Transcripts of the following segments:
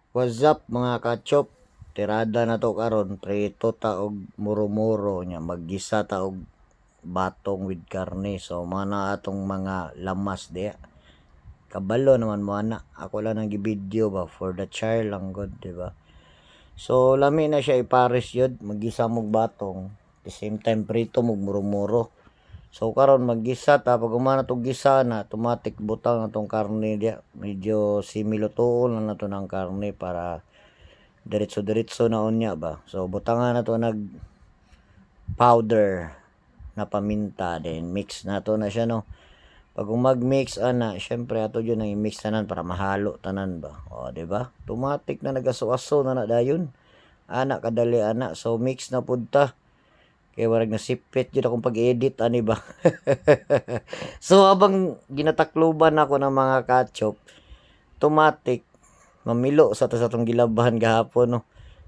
What's up mga kachop? Tirada na to karon, prito ta og muro-muro nya maggisa ta og batong with karne. So mana atong mga lamas diya. Kabalo naman mo ana. Ako lang nang gibideo ba for the child lang god, di ba? So lami na siya ipares yun, maggisa mog batong. At the same time prito mog muro-muro. So karon maggisa ta pag umana tog gisa na automatic butang atong karne diya. Medyo similutuon lang nato ng karne para diretso-diretso na unya ba. So butangan na to nag powder na paminta, then mix na to na siya no. Pag mag-mix ana, syempre ato yun ang i-mix tanan para mahalo tanan ba. O di ba? Automatic na nagaso-aso na dayon. Ana kadali ana. So mix na pud ta. Kaya warag nasipit yun akong pag-edit ani ba. So habang ginatakluban ako ng mga kachop, automatic mamilo sa atong gilabahan gahapon no.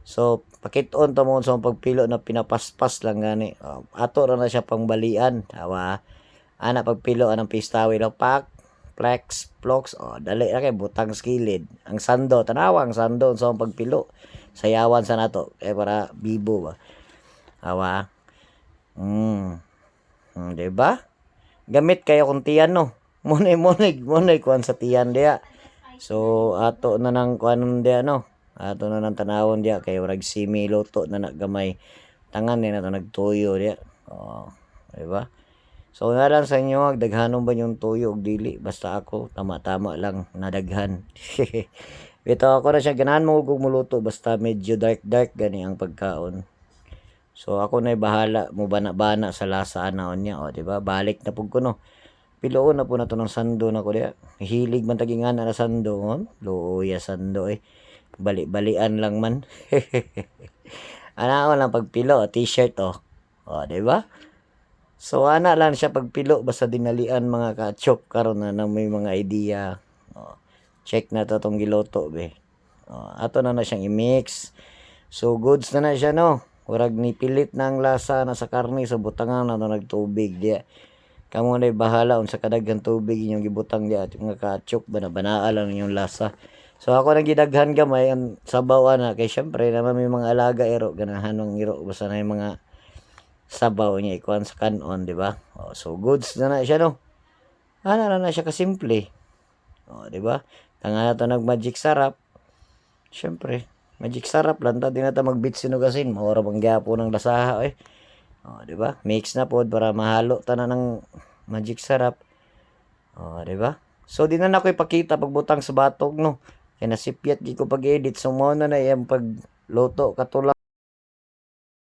So pakit-on ta mo sa pagpilo na pinapaspas lang gani. Ato ra na siya pangbalian, tawa. Ana pagpilo anang pistawi daw pak flex flocks dali ra kay butang skilid ang sando tanawa ang sando sa pagpilo sayawan sa nato para bibo ba awa diba gamit kayo kung tiyan no munay kuan sa tiyan dia. So ato na nang kuan dia no, ato na nang tanawon dia kay urag simi luto na nagamay tangan ni na to nagtuyo dia. Diba? So nga lang sa inyo, daghanon ba yung tuyo og dili? Basta ako, tama-tama lang, nadaghan. Ito ako na siya, ganahan mo kung muluto, basta medyo dark-dark gani ang pagkaon. So ako na bahala, mo bana-bana sa lasa anaon niya, o diba? Balik na pug ko no. Piloon na po na to ng sando na ko diya. Hilig man tagingan na sando, luya sando eh. Bali-balian lang man. Ano lang pagpilo, t-shirt O diba? So ana lang siya pagpilo basta dinalian mga kachop karon na may mga idea. Check na to tong giloto be. Ato na siyang i-mix. So goods na siya no. Urag ni pilit na ang lasa na sa karne so butangan na to nagtubig diya. Kamo na bahala unsa kadaghan tubig inyong gibutang diya at mga kachop bana-banaa lang yung lasa. So ako nang gidaghan gamay ang sabaw ana kay syempre naman may mga alaga ero ganahan ng iro basta na yung mga sabaw niya ikuan sa kanon, di ba? So goods na siya no. Ana na siya kasimple. Di ba? Tanga na to nag magic sarap. Syempre, magic sarap lang ta di na ta magbit sinugasin, maora bang gyapo ng lasaha eh. Di ba? Mix na pod para mahalo ta na ng magic sarap. Di ba? So di na nako ipakita pagbutang sa batog no. Kaya nasipyat gi ko pag-edit so mo na yung pagluto katulad